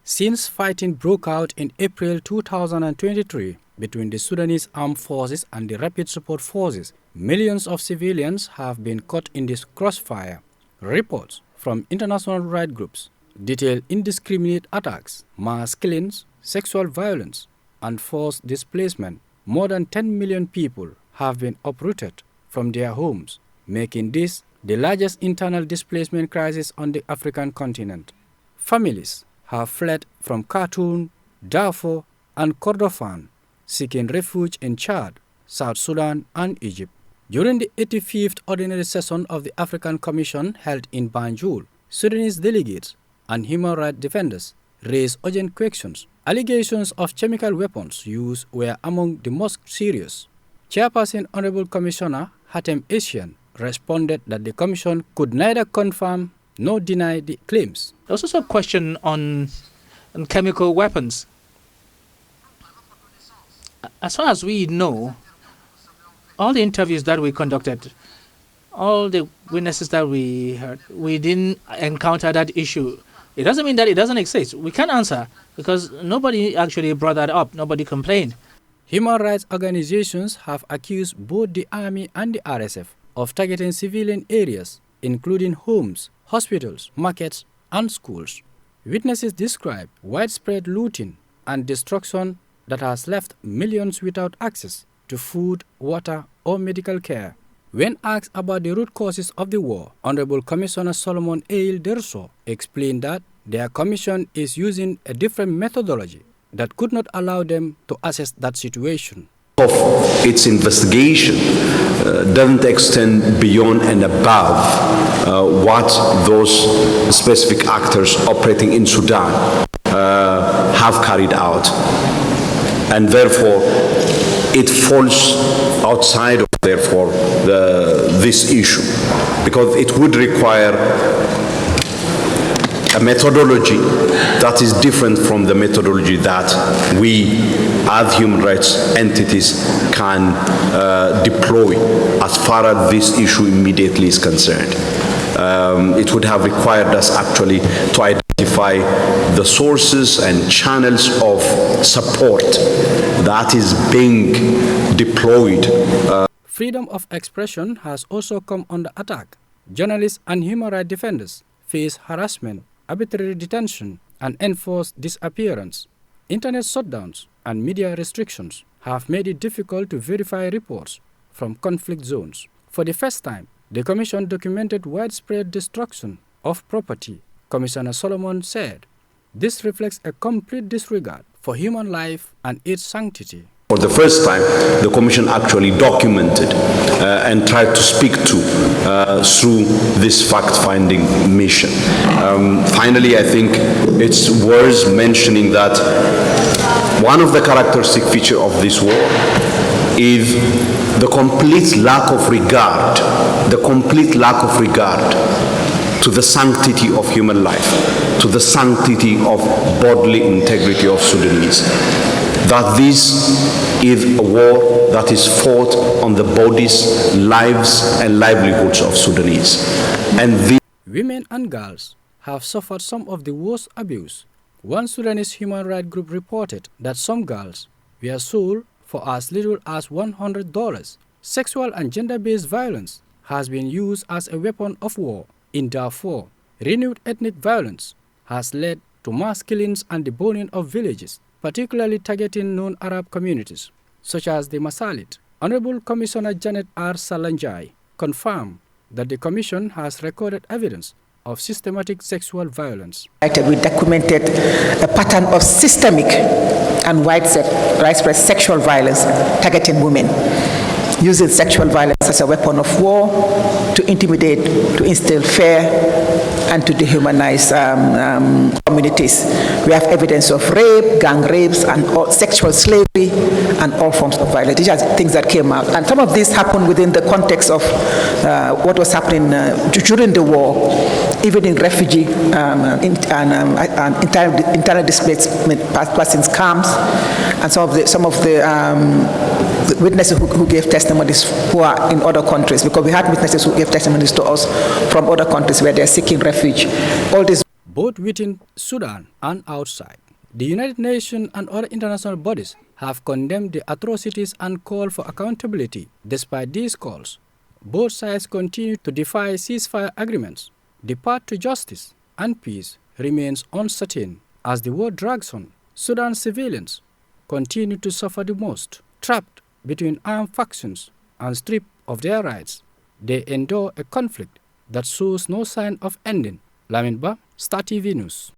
Since fighting broke out in April 2023 between the Sudanese Armed Forces and the Rapid Support Forces, millions of civilians have been caught in this crossfire. Reports from international rights groups detail indiscriminate attacks, mass killings, sexual violence, and forced displacement. More than 10 million people have been uprooted from their homes, making this the largest internal displacement crisis on the African continent. Families have fled from Khartoum, Darfur, and Kordofan, seeking refuge in Chad, South Sudan, and Egypt. During the 85th Ordinary Session of the African Commission held in Banjul, Sudanese delegates and human rights defenders raised urgent questions. Allegations of chemical weapons use were among the most serious. Chairperson Honorable Commissioner Hatem Essien responded that the Commission could neither confirm nor deny the claims. There was also a question on chemical weapons. As far as we know, all the interviews that we conducted, all the witnesses that we heard, we didn't encounter that issue. It doesn't mean that it doesn't exist. We can't answer because nobody actually brought that up. Nobody complained. Human rights organizations have accused both the Army and the RSF of targeting civilian areas, including homes, hospitals, markets, and schools. Witnesses describe widespread looting and destruction that has left millions without access to food, water, or medical care. When asked about the root causes of the war, Honorable Commissioner Solomon Eil Derso explained that their commission is using a different methodology that could not allow them to assess that situation. Of its investigation doesn't extend beyond and above what those specific actors operating in Sudan have carried out. And therefore, it falls outside of, therefore, this issue, because it would require a methodology that is different from the methodology that we, as human rights entities, can deploy as far as this issue immediately is concerned. It would have required us actually to identify the sources and channels of support that is being deployed. Freedom of expression has also come under attack. Journalists and human rights defenders face harassment, arbitrary detention, and enforced disappearance. Internet shutdowns and media restrictions have made it difficult to verify reports from conflict zones. For the first time, the Commission documented widespread destruction of property. Commissioner Solomon said, "This reflects a complete disregard for human life and its sanctity." For the first time, the Commission actually documented and tried to speak to through this fact-finding mission. Finally, I think it's worth mentioning that one of the characteristic features of this war is the complete lack of regard, to the sanctity of human life, to the sanctity of bodily integrity of Sudanese. That this is a war that is fought on the bodies, lives, and livelihoods of Sudanese. And women and girls have suffered some of the worst abuse. One Sudanese human rights group reported that some girls were sold for as little as $100. Sexual and gender-based violence has been used as a weapon of war in Darfur. Renewed ethnic violence has led to mass killings and the burning of villages, particularly targeting non-Arab communities, such as the Masalit. Honorable Commissioner Janet R. Salanjai confirmed that the Commission has recorded evidence of systematic sexual violence. We documented a pattern of systemic and widespread sexual violence targeting women, using sexual violence as a weapon of war to intimidate, to instill fear, and to dehumanize communities. We have evidence of rape, gang rapes, and sexual slavery, and all forms of violence. These are things that came out. And some of this happened within the context of what was happening during the war, even in refugee and internally displaced persons camps, and some of the witnesses who gave testimonies who are in other countries, because we had witnesses who gave testimonies to us from other countries where they're seeking refuge. All this. both within Sudan and outside. The United Nations and other international bodies have condemned the atrocities and called for accountability. Despite these calls, both sides continue to defy ceasefire agreements. The path to justice and peace remains uncertain as the war drags on. Sudan's civilians continue to suffer the most, trapped between armed factions and stripped of their rights. They endure a conflict that shows no sign of ending. Lamin Ba, Star TV News.